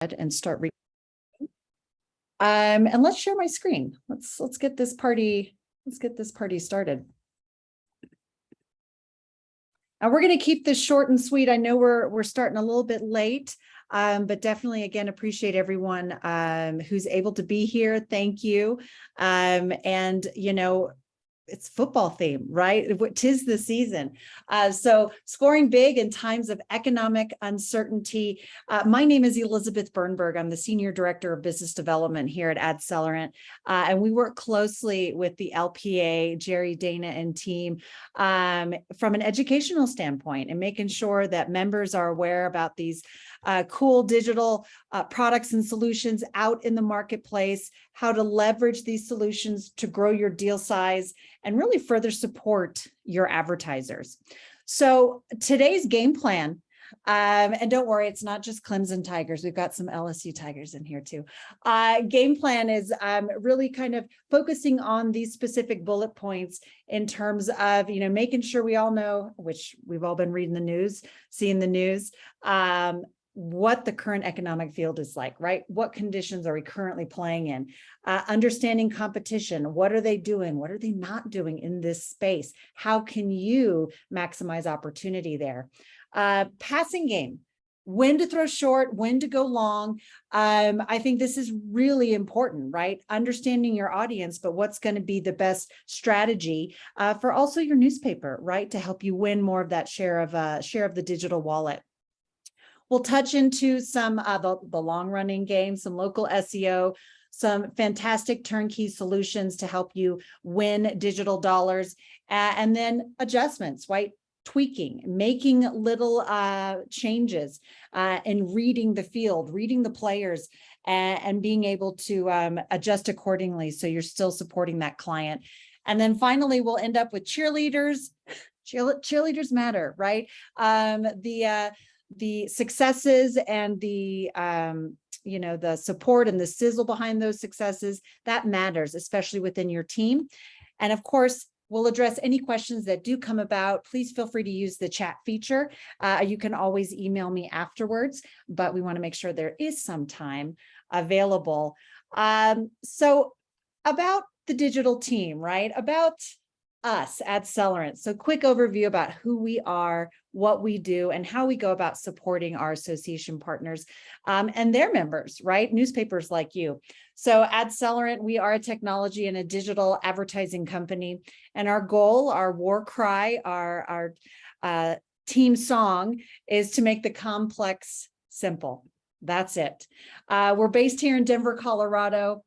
and start and let's share my screen. Let's get this party started. And we're going to keep this short and sweet. I know we're starting a little bit late, but definitely, again, appreciate everyone who's able to be here. Thank you. And it's football theme, right? Tis the season. So scoring big in times of economic uncertainty. My name is Elizabeth Bernberg. I'm the Senior Director of Business Development here at AdCellerant. And we work closely with the LPA, Jerry, Dana, and team from an educational standpoint and making sure that members are aware about these cool digital products and solutions out in the marketplace, how to leverage these solutions to grow your deal size and really further support your advertisers. So today's game plan, and don't worry, it's not just Clemson Tigers. We've got some LSU Tigers in here too. Game plan is really kind of focusing on these specific bullet points in terms of, making sure we all know, which we've all been reading the news, seeing the news, what the current economic field is like, right? What conditions are we currently playing in? Understanding competition. What are they doing? What are they not doing in this space? How can you maximize opportunity there? Passing game. When to throw short, when to go long. I think this is really important, right? Understanding your audience, but what's going to be the best strategy for also your newspaper, right? To help you win more of that share of the digital wallet. We'll touch into some the long-running game, some local SEO, some fantastic turnkey solutions to help you win digital dollars, and then adjustments, right? Tweaking, making little changes, and reading the field, reading the players, and being able to adjust accordingly so you're still supporting that client. And then finally, we'll end up with cheerleaders. Cheerleaders matter, right? The successes and the the support and the sizzle behind those successes, that matters, especially within your team. And of course, we'll address any questions that do come about. Please feel free to use the chat feature. You can always email me afterwards, but we want to make sure there is some time available. So about the digital team, right? About us at AdCellerant. So quick overview about who we are, what we do, and how we go about supporting our association partners and their members, right? Newspapers like you. So AdCellerant, we are a technology and a digital advertising company. And our goal, our war cry, our team song is to make the complex simple. That's it. We're based here in Denver, Colorado.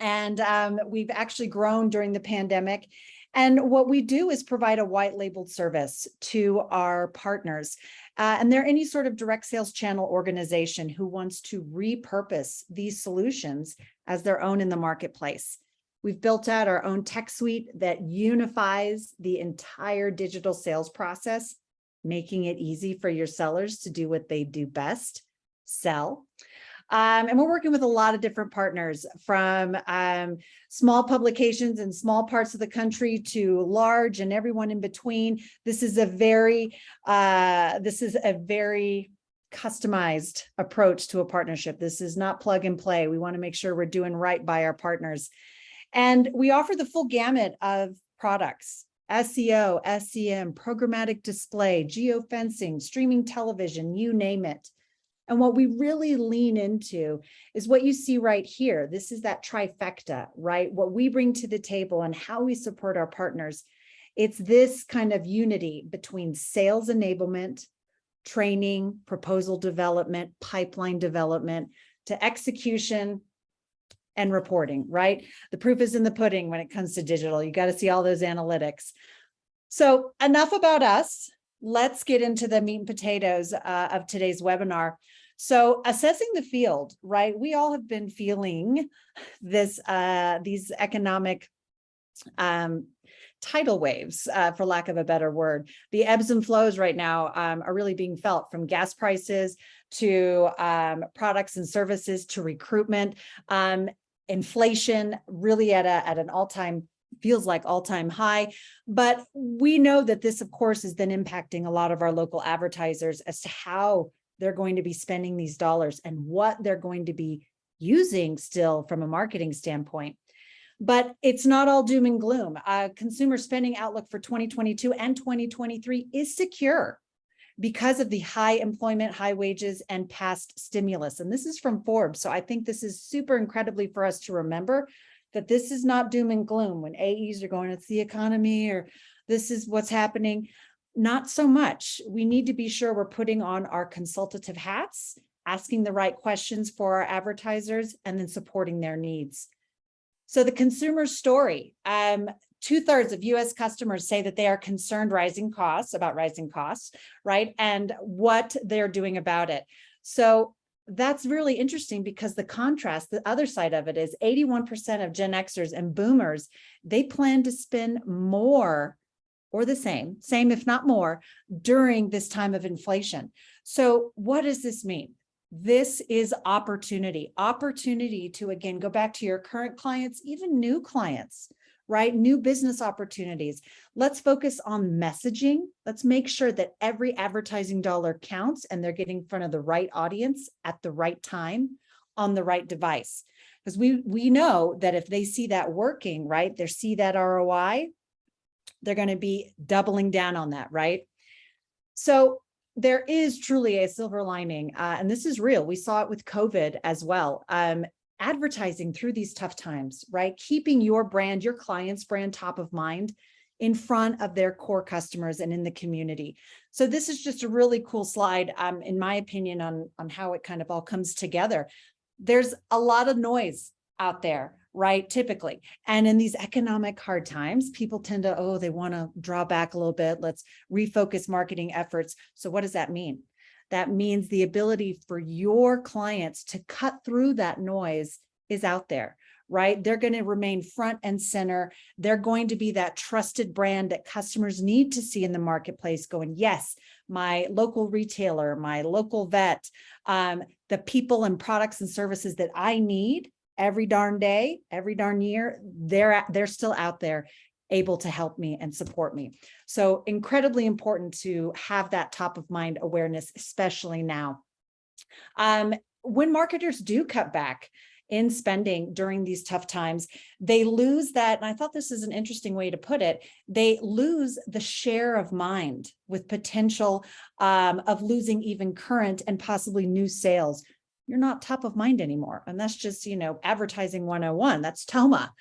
And we've actually grown during the pandemic. And what we do is provide a white labeled service to our partners. And they're any sort of direct sales channel organization who wants to repurpose these solutions as their own in the marketplace. We've built out our own tech suite that unifies the entire digital sales process, making it easy for your sellers to do what they do best, sell. And we're working with a lot of different partners, from small publications in small parts of the country to large and everyone in between. This is a very customized approach to a partnership. This is not plug and play. We want to make sure we're doing right by our partners. And we offer the full gamut of products: SEO, SEM, programmatic display, geofencing, streaming television, you name it. And what we really lean into is what you see right here. This is that trifecta, right? What we bring to the table and how we support our partners. It's this kind of unity between sales enablement, training, proposal development, pipeline development, to execution and reporting, right? The proof is in the pudding when it comes to digital. You got to see all those analytics. So enough about us. Let's get into the meat and potatoes of today's webinar. So assessing the field, right? We all have been feeling these economic tidal waves, for lack of a better word. The ebbs and flows right now are really being felt, from gas prices to products and services to recruitment, inflation really at an all-time, feels like all-time high. But we know that this, of course, is then impacting a lot of our local advertisers as to how they're going to be spending these dollars and what they're going to be using still from a marketing standpoint. But it's not all doom and gloom. Consumer spending outlook for 2022 and 2023 is secure because of the high employment, high wages, and past stimulus. And this is from Forbes. So I think this is super incredibly for us to remember that this is not doom and gloom when AEs are going, it's the economy or this is what's happening. Not so much. We need to be sure we're putting on our consultative hats, asking the right questions for our advertisers, and then supporting their needs. So the consumer story, 2/3 of US customers say that they are concerned about rising costs, right? And what they're doing about it. So that's really interesting because the contrast, the other side of it is 81% of Gen Xers and boomers, they plan to spend more or the same if not more, during this time of inflation. So what does this mean? This is opportunity to, again, go back to your current clients, even new clients, right? New business opportunities. Let's focus on messaging. Let's make sure that every advertising dollar counts and they're getting in front of the right audience at the right time on the right device. Because we know that if they see that working, right, they see that ROI, they're going to be doubling down on that, right? So there is truly a silver lining, and this is real. We saw it with COVID as well. Advertising through these tough times, right? Keeping your brand, your client's brand top of mind in front of their core customers and in the community. So this is just a really cool slide, in my opinion, on how it kind of all comes together. There's a lot of noise out there, right? Typically. And in these economic hard times, people tend to, they want to draw back a little bit. Let's refocus marketing efforts. So what does that mean? That means the ability for your clients to cut through that noise is out there, right? They're going to remain front and center. They're going to be that trusted brand that customers need to see in the marketplace going, yes, my local retailer, my local vet, the people and products and services that I need every darn day, every darn year, they're still out there able to help me and support me. So incredibly important to have that top of mind awareness, especially now. When marketers do cut back in spending during these tough times, they lose that, and I thought this is an interesting way to put it, they lose the share of mind with potential of losing even current and possibly new sales. You're not top of mind anymore. And that's just, advertising 101. That's TOMA.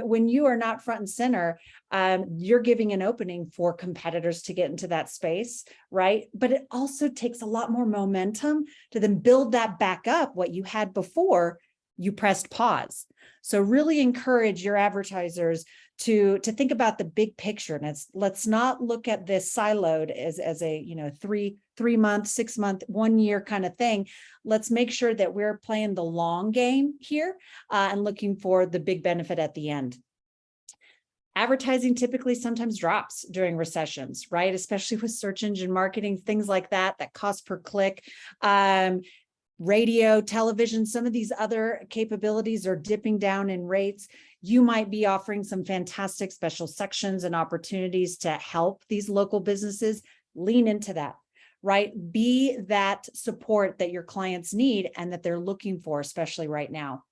When you are not front and center, you're giving an opening for competitors to get into that space, right? But it also takes a lot more momentum to then build that back up, what you had before you pressed pause. So really encourage your advertisers to think about the big picture. And let's not look at this siloed as a 3 month, 6 month, 1 year kind of thing. Let's make sure that we're playing the long game here and looking for the big benefit at the end. Advertising typically sometimes drops during recessions, right? Especially with search engine marketing, things like that cost per click. Radio, television, some of these other capabilities are dipping down in rates. You might be offering some fantastic special sections and opportunities to help these local businesses. Lean into that, right? Be that support that your clients need and that they're looking for, especially right now.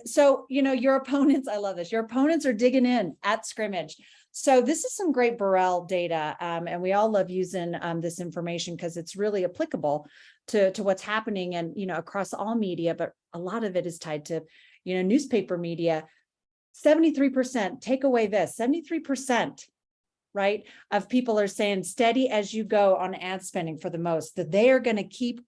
So, your opponents, I love this. Your opponents are digging in at scrimmage. So this is some great Burrell data, and we all love using this information because it's really applicable to what's happening and, across all media, but a lot of it is tied to, newspaper media. 73%, take away this, 73%, right, of people are saying steady as you go on ad spending for the most, that they are going to keep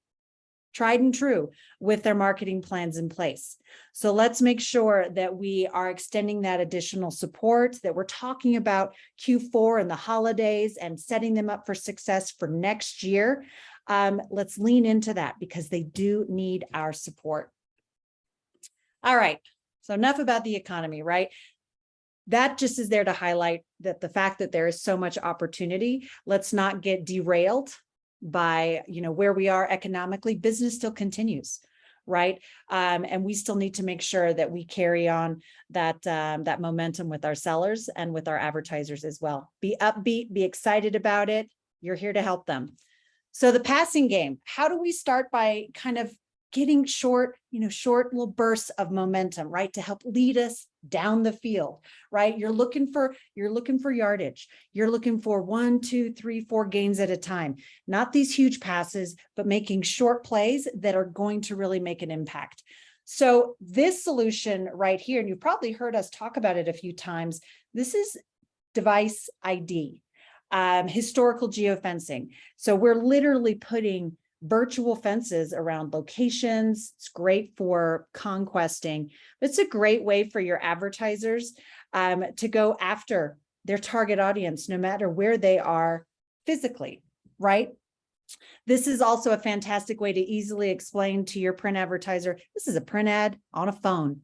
tried and true with their marketing plans in place. So let's make sure that we are extending that additional support, that we're talking about Q4 and the holidays and setting them up for success for next year. Let's lean into that because they do need our support. All right, so enough about the economy, right? That just is there to highlight that the fact that there is so much opportunity. Let's not get derailed by where we are economically. Business still continues, right? And we still need to make sure that we carry on that momentum with our sellers and with our advertisers as well. Be upbeat, be excited about it. You're here to help them. So the passing game, how do we start by kind of getting short little bursts of momentum, right? To help lead us down the field, right? You're looking for yardage. You're looking for 1, 2, 3, 4 gains at a time, not these huge passes, but making short plays that are going to really make an impact. So this solution right here, and you've probably heard us talk about it a few times, this is device ID, historical geofencing. So we're literally putting virtual fences around locations. It's great for conquesting, but it's a great way for your advertisers to go after their target audience, no matter where they are physically, right? This is also a fantastic way to easily explain to your print advertiser, this is a print ad on a phone.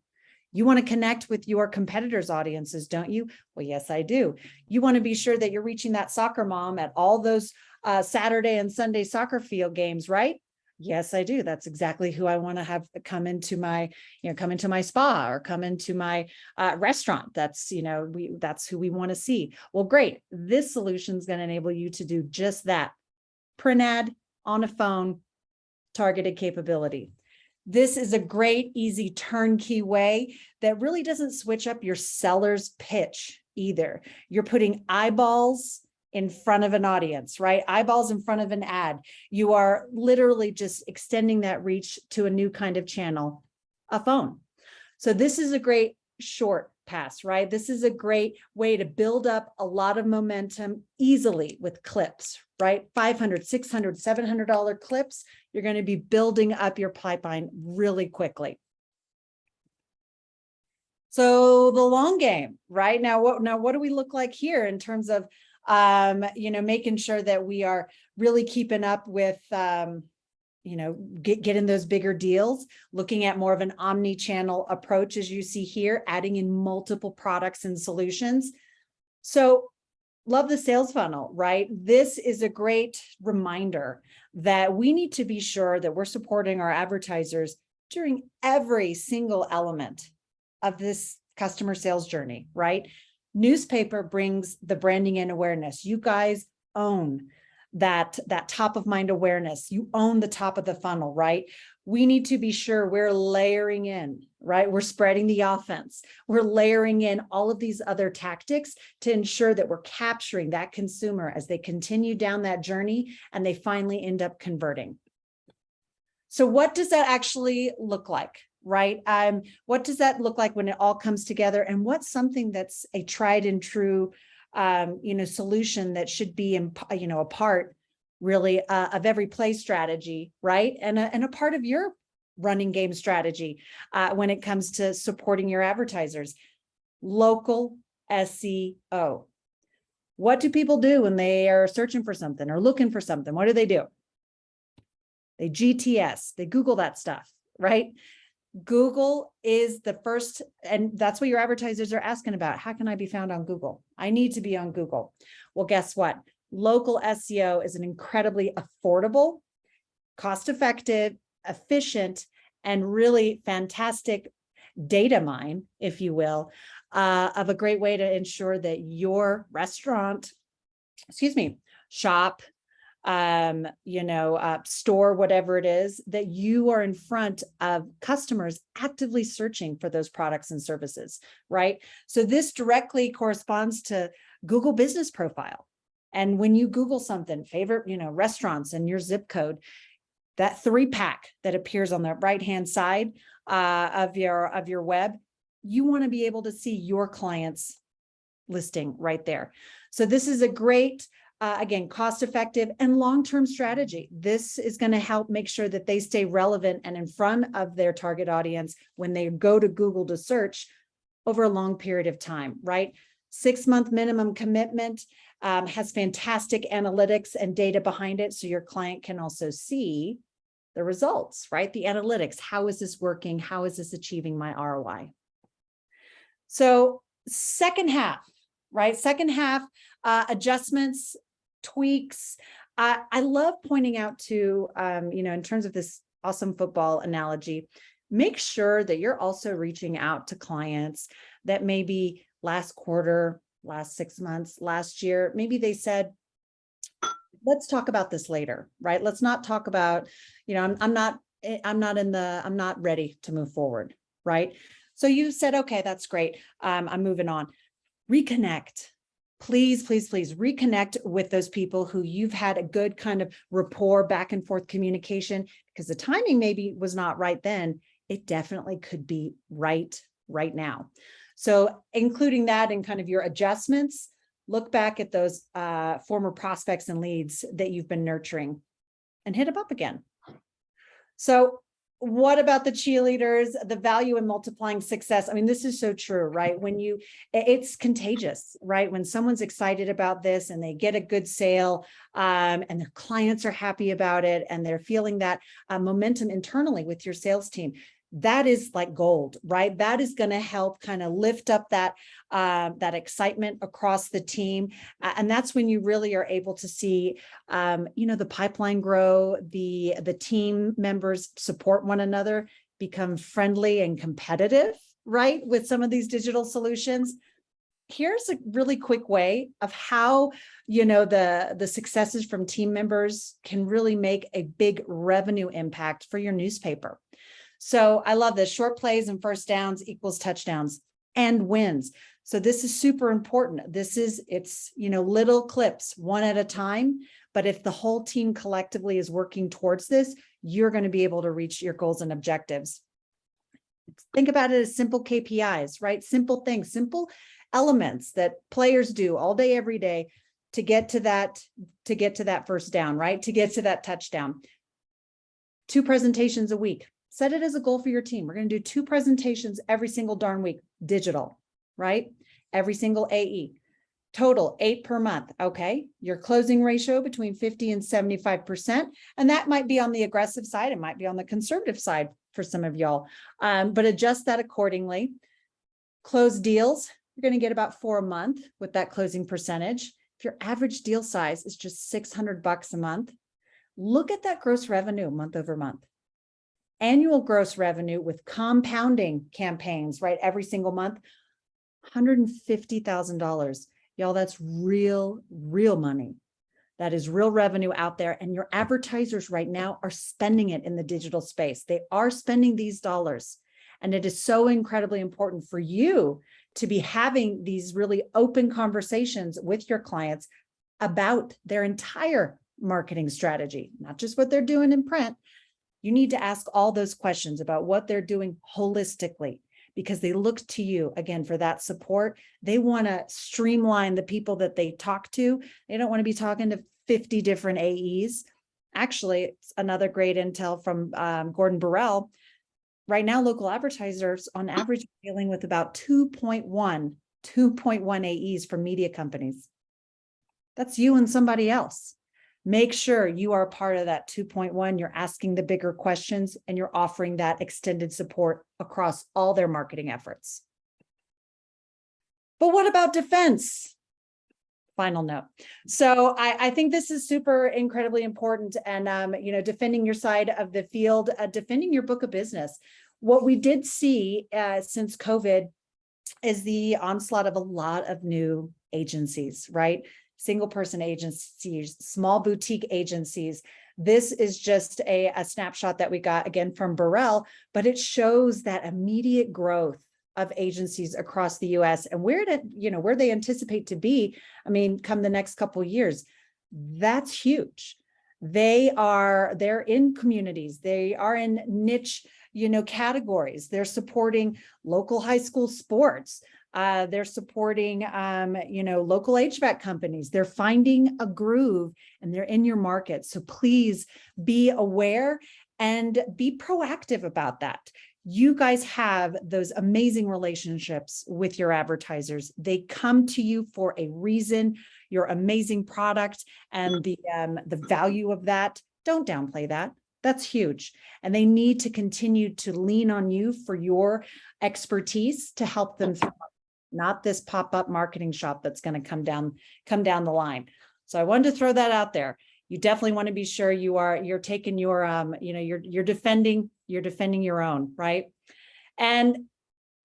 You want to connect with your competitors' audiences, don't you? Well, yes, I do. You want to be sure that you're reaching that soccer mom at all those Saturday and Sunday soccer field games, right? Yes, I do. That's exactly who I want to have come into my, come into my spa or come into my restaurant. That's, that's who we want to see. Well, great. This solution is going to enable you to do just that. Print ad on a phone, targeted capability. This is a great, easy turnkey way that really doesn't switch up your seller's pitch either. You're putting eyeballs in front of an audience, right? Eyeballs in front of an ad. You are literally just extending that reach to a new kind of channel, a phone. So this is a great short pass, right? This is a great way to build up a lot of momentum easily with clips, right? $500, $600, $700 clips. You're going to be building up your pipeline really quickly. So the long game, right? Now what do we look like here in terms of, making sure that we are really keeping up with, getting those bigger deals, looking at more of an omni-channel approach, as you see here, adding in multiple products and solutions. So love the sales funnel, right? This is a great reminder that we need to be sure that we're supporting our advertisers during every single element of this customer sales journey, right? Newspaper brings the branding and awareness. You guys own that top of mind awareness. You own the top of the funnel, right? We need to be sure we're layering in, right? We're spreading the offense. We're layering in all of these other tactics to ensure that we're capturing that consumer as they continue down that journey and they finally end up converting. So what does that actually look like, right? What does that look like when it all comes together? And what's something that's a tried and true solution that should be, a part really of every play strategy, right? And a part of your running game strategy when it comes to supporting your advertisers. Local SEO. What do people do when they are searching for something or looking for something? What do? They GTS, they Google that stuff, right? Google is the first, and that's what your advertisers are asking about. How can I be found on Google? I need to be on Google. Well, guess what? Local SEO is an incredibly affordable, cost-effective, efficient, and really fantastic data mine, if you will, of a great way to ensure that your restaurant, shop, store, whatever it is, that you are in front of customers actively searching for those products and services, right? So this directly corresponds to Google Business Profile. And when you Google something, favorite, restaurants and your zip code, that 3-pack that appears on the right-hand side of your web, you want to be able to see your client's listing right there. So this is a great again, cost-effective and long-term strategy. This is going to help make sure that they stay relevant and in front of their target audience when they go to Google to search over a long period of time, right? 6-month minimum commitment, has fantastic analytics and data behind it. So your client can also see the results, right? The analytics. How is this working? How is this achieving my ROI? So second half, right? Second half, adjustments, tweaks. I love pointing out to, in terms of this awesome football analogy, make sure that you're also reaching out to clients that maybe last quarter, last 6 months, last year, maybe they said, let's talk about this later, right? Let's not talk about, I'm not ready to move forward, right? So you said, okay, that's great. I'm moving on. Reconnect. Please, please, please reconnect with those people who you've had a good kind of rapport, back and forth communication, because the timing maybe was not right then. It definitely could be right now. So including that in kind of your adjustments, look back at those former prospects and leads that you've been nurturing and hit them up again. So what about the cheerleaders, the value in multiplying success? I mean, this is so true, right? It's contagious, right? When someone's excited about this and they get a good sale and their clients are happy about it and they're feeling that momentum internally with your sales team, that is like gold, right? That is going to help kind of lift up that excitement across the team. And that's when you really are able to see, the pipeline grow, the team members support one another, become friendly and competitive, right? With some of these digital solutions. Here's a really quick way of how, the successes from team members can really make a big revenue impact for your newspaper. So I love this. Short plays and first downs equals touchdowns and wins. So this is super important. It's little clips one at a time. But if the whole team collectively is working towards this, you're going to be able to reach your goals and objectives. Think about it as simple KPIs, right? Simple things, simple elements that players do all day, every day to get to that first down, right? To get to that touchdown. 2 presentations a week. Set it as a goal for your team. We're going to do 2 presentations every single darn week, digital, right? Every single AE. Total 8 per month. Okay. Your closing ratio between 50 and 75%. And that might be on the aggressive side. It might be on the conservative side for some of y'all, but adjust that accordingly. Close deals. You're going to get about 4 a month with that closing percentage. If your average deal size is just $600 a month, look at that gross revenue month over month. Annual gross revenue with compounding campaigns, right? Every single month, $150,000. Y'all, that's real money. That is real revenue out there. And your advertisers right now are spending it in the digital space. They are spending these dollars. And it is so incredibly important for you to be having these really open conversations with your clients about their entire marketing strategy, not just what they're doing in print. You need to ask all those questions about what they're doing holistically, because they look to you again for that support. They want to streamline the people that they talk to. They don't want to be talking to 50 different AEs. Actually, it's another great intel from Gordon Burrell. Right now, local advertisers on average are dealing with about 2.1 AEs from media companies. That's you and somebody else. Make sure you are part of that 2.1. You're asking the bigger questions and you're offering that extended support across all their marketing efforts. But what about defense? Final note. So I think this is super incredibly important. And, defending your side of the field, defending your book of business. What we did see since COVID is the onslaught of a lot of new agencies, right? Single person agencies, small boutique agencies. This is just a snapshot that we got again from Burrell, but it shows that immediate growth of agencies across the US and where they anticipate to be. I mean, come the next couple of years, that's huge. They're in communities, they are in niche, categories. They're supporting local high school sports. They're supporting, local HVAC companies. They're finding a groove and they're in your market. So please be aware and be proactive about that. You guys have those amazing relationships with your advertisers. They come to you for a reason. Your amazing product and the value of that. Don't downplay that. That's huge. And they need to continue to lean on you for your expertise to help them through. Not this pop-up marketing shop that's going to come down the line. So I wanted to throw that out there. You definitely want to be sure you're taking your, you're defending your own, right? And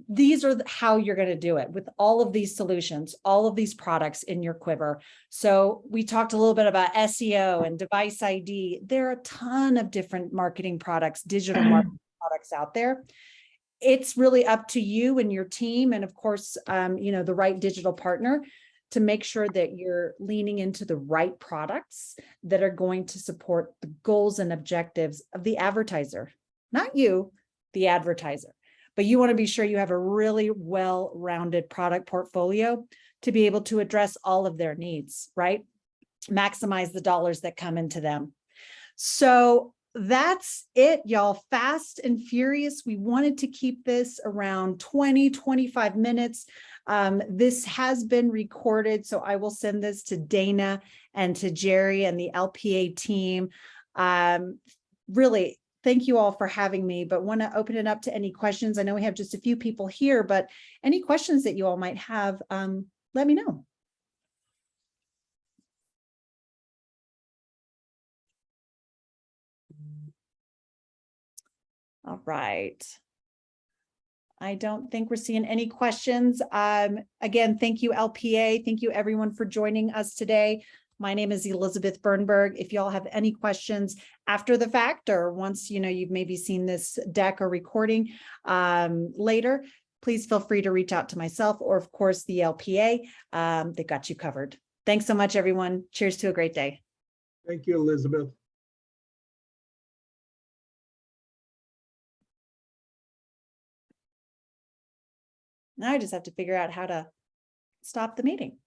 these are how you're going to do it with all of these solutions, all of these products in your quiver. So we talked a little bit about SEO and device ID. There are a ton of different marketing products, digital marketing products out there. It's really up to you and your team, and of course, the right digital partner to make sure that you're leaning into the right products that are going to support the goals and objectives of the advertiser, not you, the advertiser. But you want to be sure you have a really well-rounded product portfolio to be able to address all of their needs, right? Maximize the dollars that come into them. So that's it, y'all. Fast and furious. We wanted to keep this around 20, 25 minutes. This has been recorded, so I will send this to Dana and to Jerry and the LPA team. Really, thank you all for having me, but want to open it up to any questions. I know we have just a few people here, but any questions that you all might have, let me know. All right. I don't think we're seeing any questions. Again, thank you, LPA. Thank you, everyone, for joining us today. My name is Elizabeth Bernberg. If y'all have any questions after the fact, or once you've maybe seen this deck or recording later, please feel free to reach out to myself or, of course, the LPA. They got you covered. Thanks so much, everyone. Cheers to a great day. Thank you, Elizabeth. Now I just have to figure out how to stop the meeting.